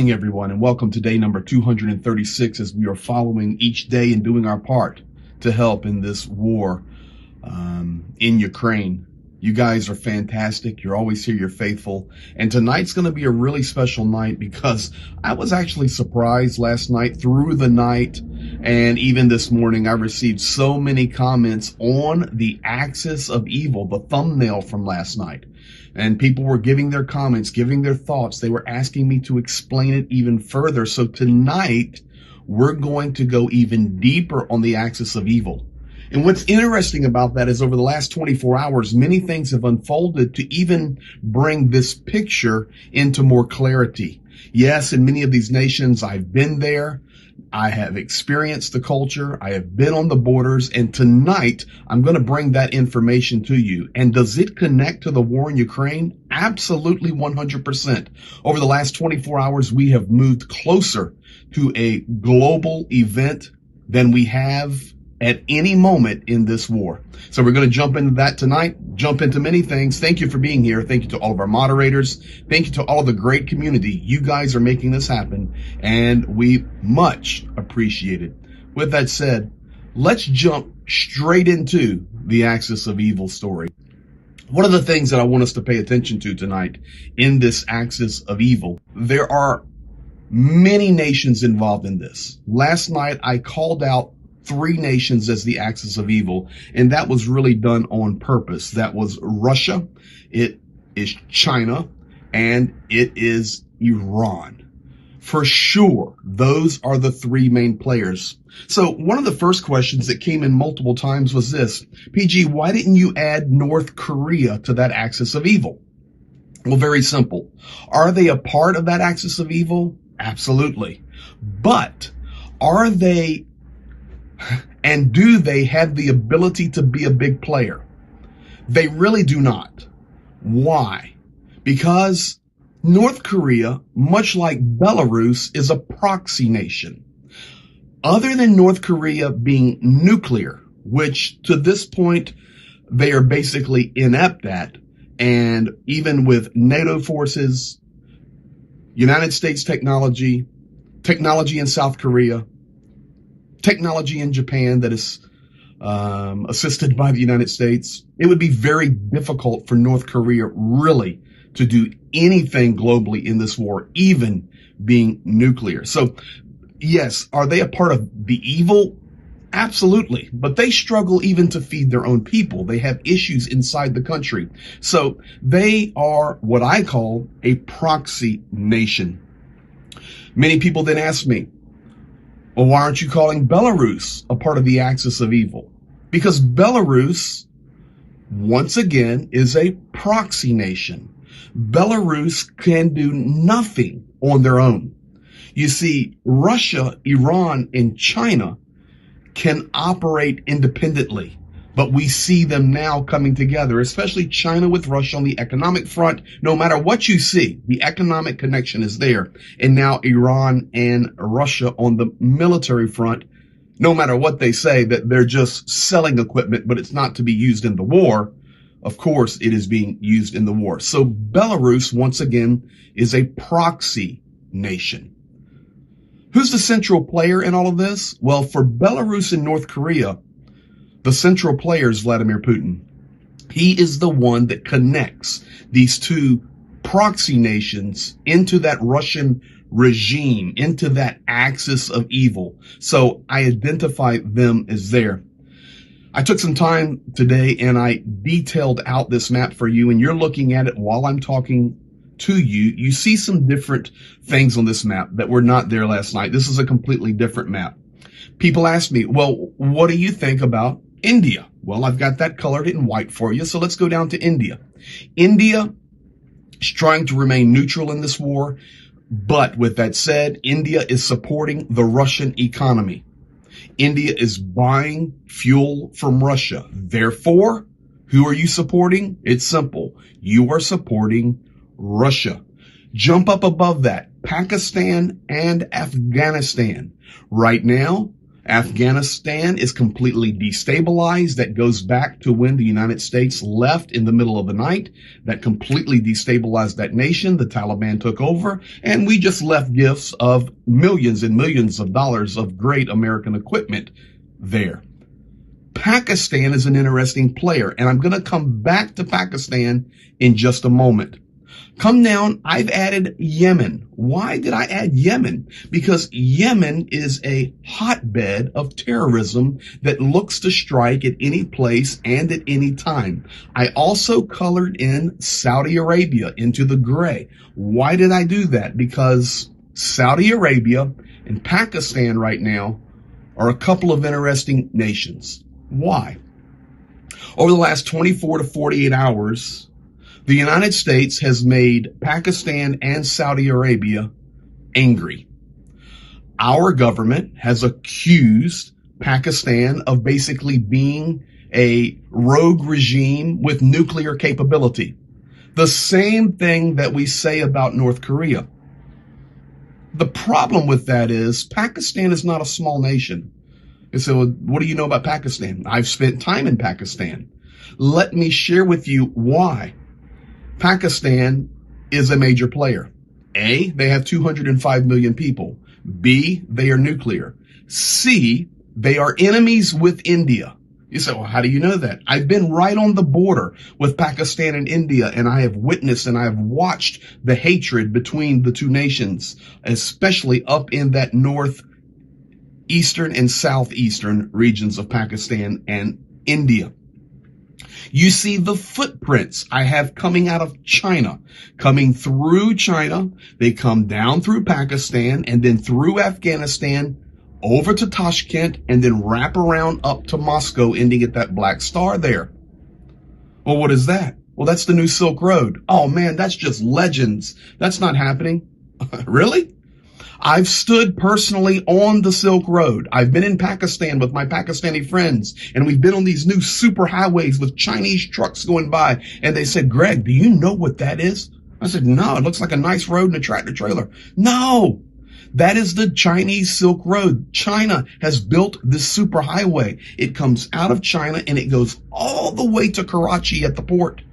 evening, everyone, and welcome to day number 236 as we are following each day and doing our part to help in this war in Ukraine. You guys are fantastic. You're always here. You're faithful. And tonight's going to be a really special night because I was actually surprised last night through the night. And even this morning, I received so many comments on the axis of evil, the thumbnail from last night. And people were giving their comments, giving their thoughts. They were asking me to explain it even further. So tonight, we're going to go even deeper on the axis of evil. And what's interesting about that is over the last 24 hours, many things have unfolded to even bring this picture into more clarity. Yes, in many of these nations, I've been there. I have experienced the culture. I have been on the borders. And tonight, I'm going to bring that information to you. And does it connect to the war in Ukraine? Absolutely 100%. Over the last 24 hours, we have moved closer to a global event than we have at any moment in this war. So we're going to jump into that tonight, jump into many things. Thank you for being here. Thank you to all of our moderators. Thank you to all of the great community. You guys are making this happen, and we much appreciate it. With that said, let's jump straight into the axis of evil story. One of the things that I want us to pay attention to tonight in this axis of evil, there are many nations involved in this. Last night, I called out 3 nations as the axis of evil, and that was really done on purpose. That was Russia, it is China, and it is Iran. For sure, those are the 3 main players. So one of the first questions that came in multiple times was this: PG, why didn't you add North Korea to that axis of evil? Well, very simple. Are they a part of that axis of evil? Absolutely. But are they and do they have the ability to be a big player? They really do not. Why? Because North Korea, much like Belarus, is a proxy nation. Other than North Korea being nuclear, which to this point they are basically inept at, and even with NATO forces, United States technology in South Korea, technology in Japan that is assisted by the United States, it would be very difficult for North Korea really to do anything globally in this war, even being nuclear. So yes, are they a part of the evil? Absolutely. But they struggle even to feed their own people. They have issues inside the country. So they are what I call a proxy nation. Many people then ask me, well, why aren't you calling Belarus a part of the axis of evil? Because Belarus, once again, is a proxy nation. Belarus can do nothing on their own. You see, Russia, Iran, and China can operate independently, but we see them now coming together, especially China with Russia on the economic front. No matter what you see, the economic connection is there. And now Iran and Russia on the military front, no matter what they say, that they're just selling equipment, but it's not to be used in the war. Of course, it is being used in the war. So Belarus, once again, is a proxy nation. Who's the central player in all of this? Well, for Belarus and North Korea, the central player is Vladimir Putin. He is the one that connects these 2 proxy nations into that Russian regime, into that axis of evil. So I identify them as there. I took some time today and I detailed out this map for you, and you're looking at it while I'm talking to you. You see some different things on this map that were not there last night. This is a completely different map. People ask me, well, what do you think about India? Well, I've got that colored in white for you. So let's go down to India. India is trying to remain neutral in this war. But with that said, India is supporting the Russian economy. India is buying fuel from Russia. Therefore, who are you supporting? It's simple. You are supporting Russia. Jump up above that. Pakistan and Afghanistan. Right now, Afghanistan is completely destabilized. That goes back to when the United States left in the middle of the night. That completely destabilized that nation. The Taliban took over, and we just left gifts of millions and millions of dollars of great American equipment there. Pakistan is an interesting player, and I'm going to come back to Pakistan in just a moment. Come down, I've added Yemen. Why did I add Yemen? Because Yemen is a hotbed of terrorism that looks to strike at any place and at any time. I also colored in Saudi Arabia into the gray. Why did I do that? Because Saudi Arabia and Pakistan right now are a couple of interesting nations. Why? Over the last 24 to 48 hours, the United States has made Pakistan and Saudi Arabia angry. Our government has accused Pakistan of basically being a rogue regime with nuclear capability. The same thing that we say about North Korea. The problem with that is Pakistan is not a small nation. And so what do you know about Pakistan? I've spent time in Pakistan. Let me share with you why Pakistan is a major player. A, they have 205 million people. B, they are nuclear. C, they are enemies with India. You say, well, how do you know that? I've been right on the border with Pakistan and India, and I have witnessed and I have watched the hatred between the two nations, especially up in that northeastern and southeastern regions of Pakistan and India. You see the footprints I have coming out of China, coming through China. They come down through Pakistan and then through Afghanistan, over to Tashkent, and then wrap around up to Moscow, ending at that black star there. Well, what is that? Well, that's the new Silk Road. Oh man, that's just legends. That's not happening. Really? I've stood personally on the Silk Road. I've been in Pakistan with my Pakistani friends, and we've been on these new super highways with Chinese trucks going by. And they said, Greg, do you know what that is? I said, no, it looks like a nice road and a tractor trailer. No, that is the Chinese Silk Road. China has built this super highway. It comes out of China and it goes all the way to Karachi at the port.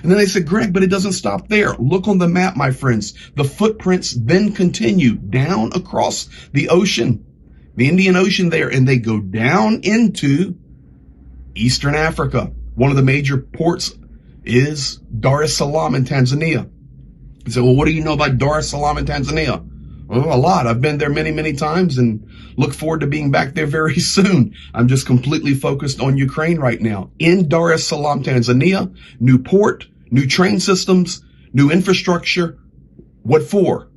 And then they said, Greg, but it doesn't stop there. Look on the map, my friends. The footprints then continue down across the ocean, the Indian Ocean there, and they go down into Eastern Africa. One of the major ports is Dar es Salaam in Tanzania. You say, well, what do you know about Dar es Salaam in Tanzania? Well, a lot. I've been there many, many times and look forward to being back there very soon. I'm just completely focused on Ukraine right now. In Dar es Salaam, Tanzania, new port, new train systems, new infrastructure. What for?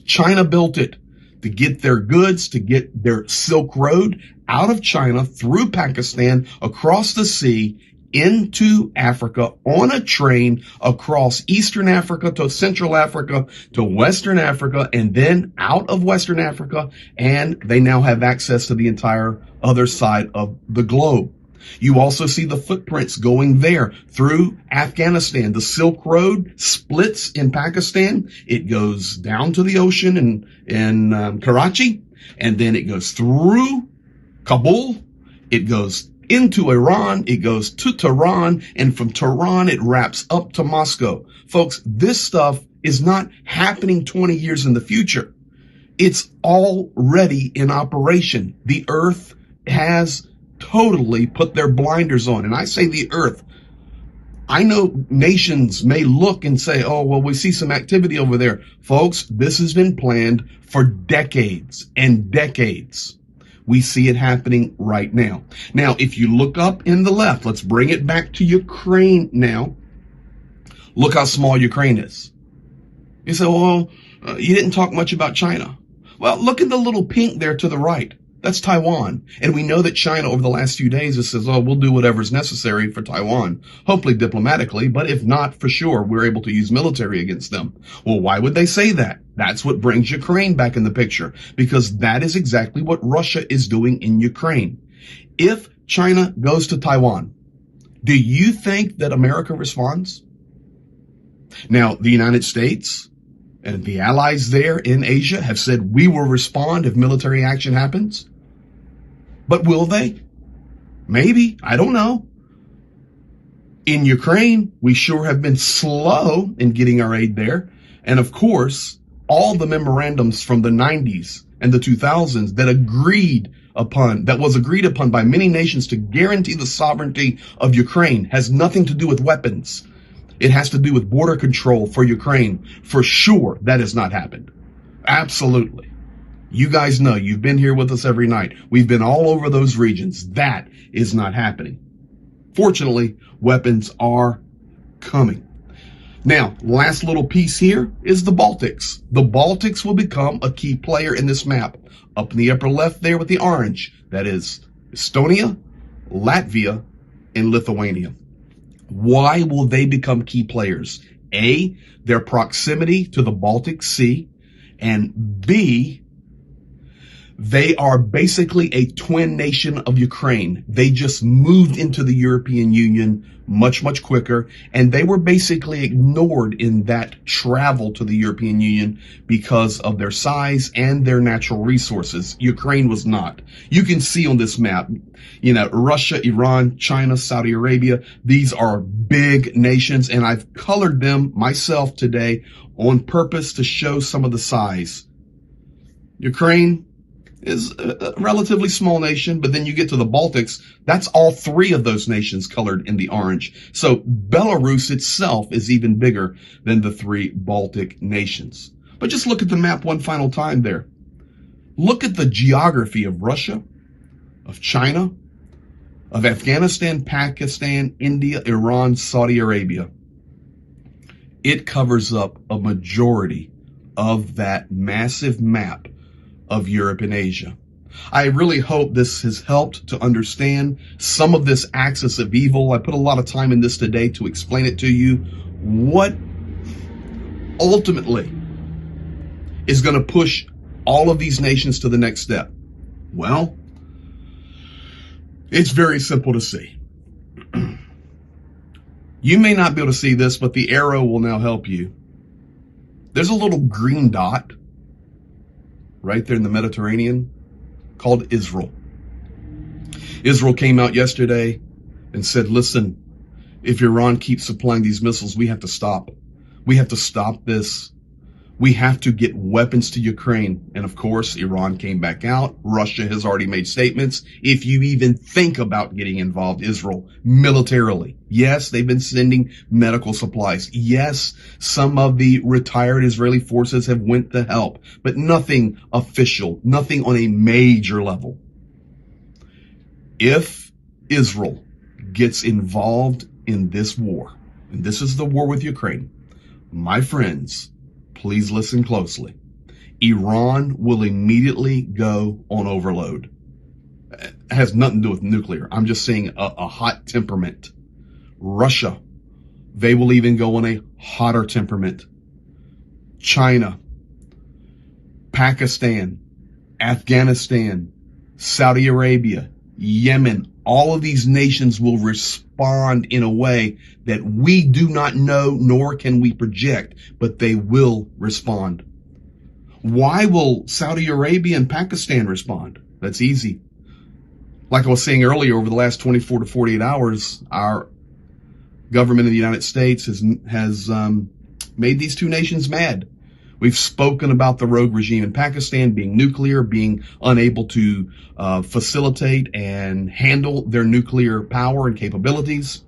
China built it to get their goods, to get their Silk Road out of China through Pakistan, across the sea, into Africa on a train across Eastern Africa to Central Africa to Western Africa, and then out of Western Africa, and they now have access to the entire other side of the globe. You also see the footprints going there through Afghanistan. The Silk Road splits in Pakistan. It goes down to the ocean in Karachi, and then it goes through Kabul. It goes into Iran, it goes to Tehran, and from Tehran, it wraps up to Moscow. Folks, this stuff is not happening 20 years in the future. It's already in operation. The earth has totally put their blinders on. And I say the earth. I know nations may look and say, oh, well, we see some activity over there. Folks, this has been planned for decades and decades. We see it happening right now. Now, if you look up in the left, let's bring it back to Ukraine now. Look how small Ukraine is. You say, well, you didn't talk much about China. Well, look at the little pink there to the right. That's Taiwan. And we know that China over the last few days has says, oh, we'll do whatever's necessary for Taiwan, hopefully diplomatically, but if not, for sure, we're able to use military against them. Well, why would they say that? That's what brings Ukraine back in the picture, because that is exactly what Russia is doing in Ukraine. If China goes to Taiwan, do you think that America responds? Now, the United States and the allies there in Asia have said we will respond if military action happens. But will they? Maybe. I don't know. In Ukraine, we sure have been slow in getting our aid there. And of course, all the memorandums from the 90s and the 2000s that was agreed upon by many nations to guarantee the sovereignty of Ukraine has nothing to do with weapons. It has to do with border control for Ukraine. For sure, that has not happened. Absolutely. You guys know, you've been here with us every night. We've been all over those regions. That is not happening. Fortunately, weapons are coming. Now, last little piece here is the Baltics. The Baltics will become a key player in this map. Up in the upper left there with the orange, that is Estonia, Latvia, and Lithuania. Why will they become key players? A, their proximity to the Baltic Sea, and B, they are basically a twin nation of Ukraine. They just moved into the European Union much, much quicker, and they were basically ignored in that travel to the European Union because of their size and their natural resources. Ukraine was not. You can see on this map, Russia, Iran, China, Saudi Arabia, these are big nations, and I've colored them myself today on purpose to show some of the size. Ukraine is a relatively small nation, but then you get to the Baltics, that's all three of those nations colored in the orange. So Belarus itself is even bigger than the three Baltic nations. But just look at the map one final time there. Look at the geography of Russia, of China, of Afghanistan, Pakistan, India, Iran, Saudi Arabia. It covers up a majority of that massive map of Europe and Asia. I really hope this has helped to understand some of this axis of evil. I put a lot of time in this today to explain it to you. What ultimately is going to push all of these nations to the next step? Well, it's very simple to see. You may not be able to see this, but the arrow will now help you. There's a little green dot right there in the Mediterranean called Israel. Israel came out yesterday and said, listen, if Iran keeps supplying these missiles, we have to stop. We have to stop this. We have to get weapons to Ukraine. And of course, Iran came back out. Russia has already made statements. If you even think about getting involved, Israel, militarily. Yes, they've been sending medical supplies. Yes, some of the retired Israeli forces have went to help, but nothing official, nothing on a major level. If Israel gets involved in this war, and this is the war with Ukraine, my friends, please listen closely. Iran will immediately go on overload. It has nothing to do with nuclear. I'm just saying a hot temperament. Russia, they will even go on a hotter temperament. China, Pakistan, Afghanistan, Saudi Arabia, Yemen, all of these nations will respond in a way that we do not know, nor can we project, but they will respond. Why will Saudi Arabia and Pakistan respond? That's easy. Like I was saying earlier, over the last 24 to 48 hours, our government in the United States has made these two nations mad. We've spoken about the rogue regime in Pakistan being nuclear, being unable to facilitate and handle their nuclear power and capabilities.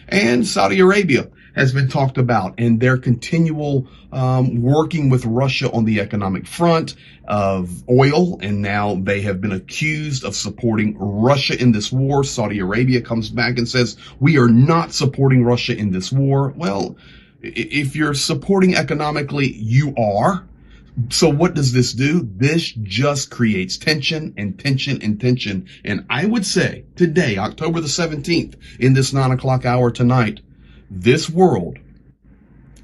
And Saudi Arabia has been talked about, and their continual working with Russia on the economic front of oil. And now they have been accused of supporting Russia in this war. Saudi Arabia comes back and says, we are not supporting Russia in this war. Well, if you're supporting economically, you are. So what does this do? This just creates tension and tension and tension. And I would say today, October the 17th, in this 9 o'clock hour tonight, this world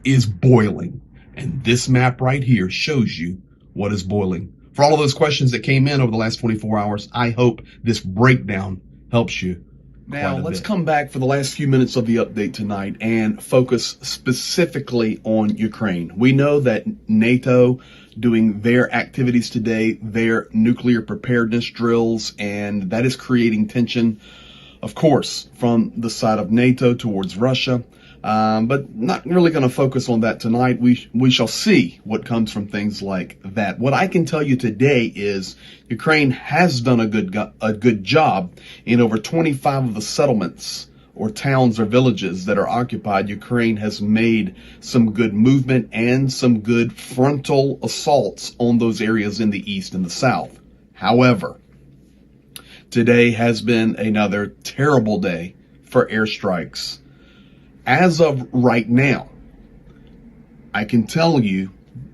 is boiling. And this map right here shows you what is boiling. For all of those questions that came in over the last 24 hours, I hope this breakdown helps you. Now, let's come back for the last few minutes of the update tonight and focus specifically on Ukraine. We know that NATO doing their activities today, their nuclear preparedness drills, and that is creating tension, of course, from the side of NATO towards Russia. But not really going to focus on that tonight. We shall see what comes from things like that. What I can tell you today is Ukraine has done a good job in over 25 of the settlements or towns or villages that are occupied. Ukraine has made some good movement and some good frontal assaults on those areas in the east and the south. However, today has been another terrible day for airstrikes. As of right now, I can tell you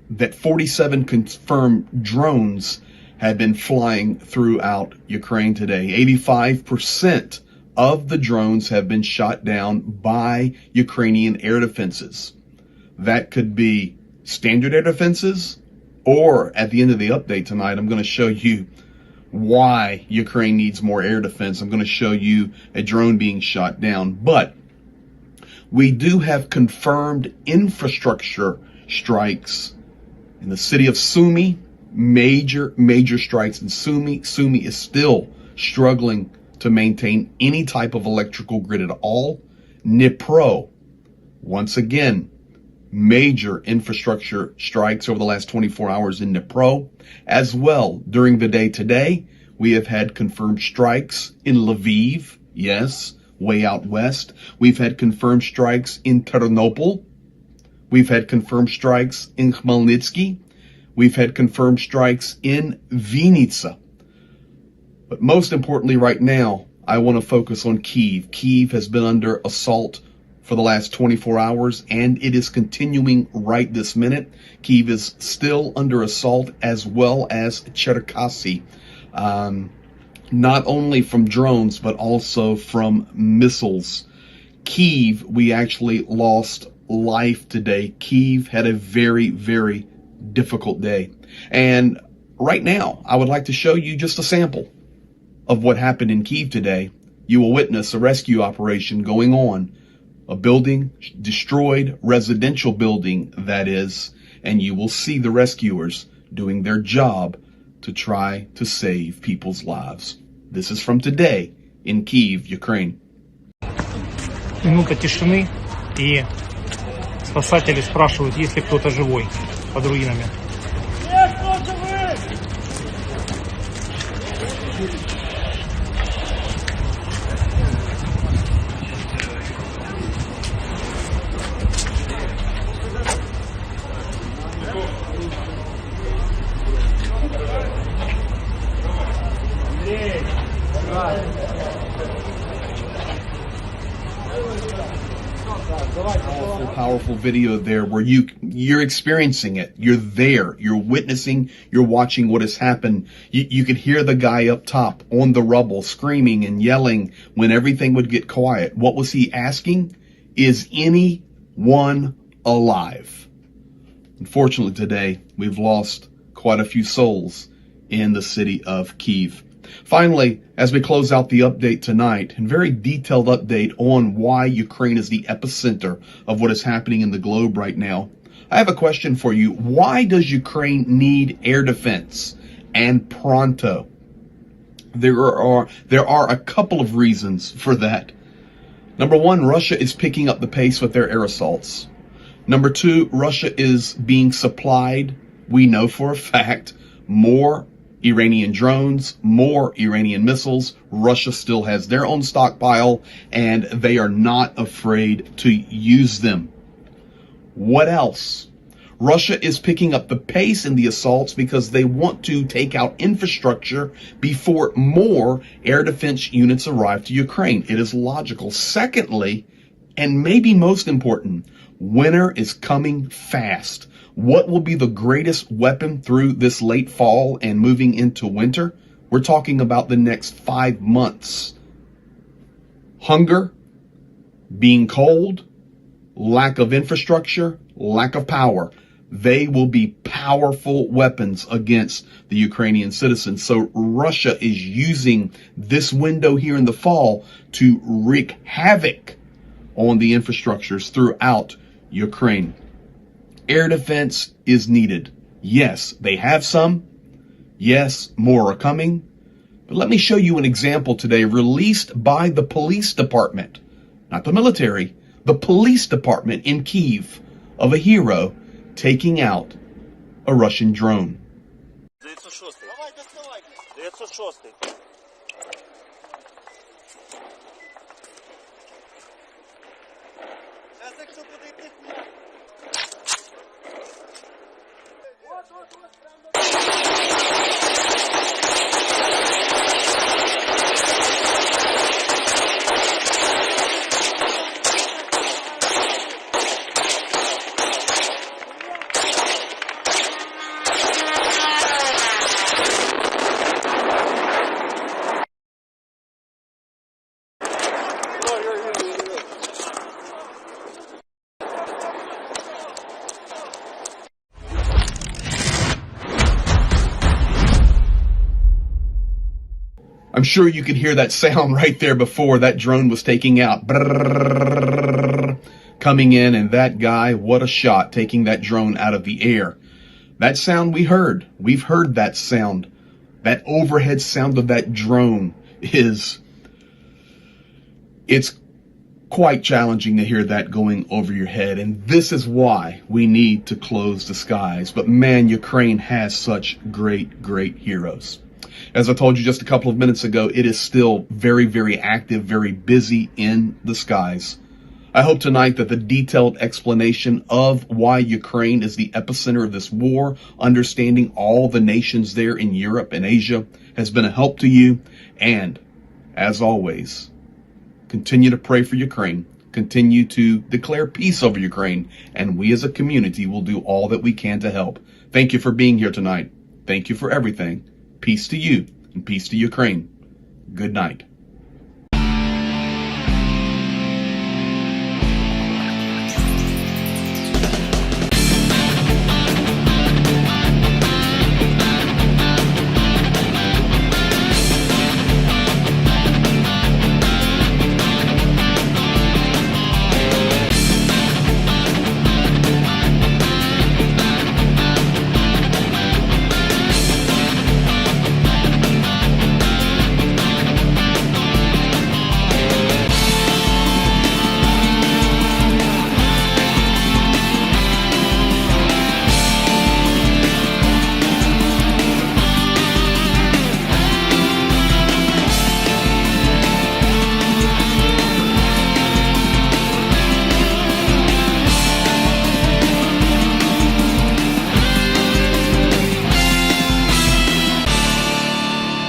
that 47 confirmed drones have been flying throughout Ukraine today. 85% of the drones have been shot down by Ukrainian air defenses. That could be standard air defenses, or at the end of the update tonight, I'm going to show you why Ukraine needs more air defense. I'm going to show you a drone being shot down. But we do have confirmed infrastructure strikes in the city of Sumy. Major strikes in Sumy. Sumy is still struggling to maintain any type of electrical grid at all. Dnipro, once again, major infrastructure strikes over the last 24 hours in Dnipro. As well, during the day today, we have had confirmed strikes in Lviv. Yes, way out west. We've had confirmed strikes in Ternopil. We've had confirmed strikes in Khmelnytsky. We've had confirmed strikes in Vinnytsia. But most importantly right now, I want to focus on Kyiv. Kyiv has been under assault for the last 24 hours, and it is continuing right this minute. Kyiv is still under assault, as well as Cherkasy. Not only from drones, but also from missiles. Kyiv, we actually lost life today. Kyiv had a very, very difficult day. And right now, I would like to show you just a sample of what happened in Kyiv today. You will witness a rescue operation going on. A building destroyed, residential building that is, and you will see the rescuers doing their job to try to save people's lives. This is from today in Kyiv, Ukraine. Минута тишины, и спасатели спрашивают, есть ли кто-то живой под руинами. Powerful video there where you're experiencing it. You're there. You're witnessing. You're watching what has happened. You could hear the guy up top on the rubble screaming and yelling when everything would get quiet. What was he asking? Is anyone alive? Unfortunately, today we've lost quite a few souls in the city of Kyiv. Finally, as we close out the update tonight, a very detailed update on why Ukraine is the epicenter of what is happening in the globe right now, I have a question for you. Why does Ukraine need air defense, and pronto? There are a couple of reasons for that. Number one, Russia is picking up the pace with their air assaults. Number two, Russia is being supplied, we know for a fact, more Iranian drones, more Iranian missiles. Russia still has their own stockpile, and they are not afraid to use them. What else? Russia is picking up the pace in the assaults because they want to take out infrastructure before more air defense units arrive to Ukraine. It is logical. Secondly, and maybe most important, winter is coming fast. What will be the greatest weapon through this late fall and moving into winter? We're talking about the next 5 months. Hunger, being cold, lack of infrastructure, lack of power. they will be powerful weapons against the Ukrainian citizens. So Russia is using this window here in the fall to wreak havoc on the infrastructures throughout Ukraine. Air defense is needed. Yes, they have some. Yes, more are coming. But let me show you an example today released by the police department, not the military, the police department in Kyiv, of a hero taking out a Russian drone. 906. I'm sure you could hear that sound right there before that drone was taking out. Brrrr, coming in, and that guy, what a shot, taking that drone out of the air. That sound we heard. We've heard that sound. That overhead sound of that drone it's quite challenging to hear that going over your head. And this is why we need to close the skies. But man, Ukraine has such great, great heroes. As I told you just a couple of minutes ago, it is still very, very active, very busy in the skies. I hope tonight that the detailed explanation of why Ukraine is the epicenter of this war, understanding all the nations there in Europe and Asia, has been a help to you. And as always, continue to pray for Ukraine, continue to declare peace over Ukraine, and we as a community will do all that we can to help. Thank you for being here tonight. Thank you for everything. Peace to you and peace to Ukraine. Good night.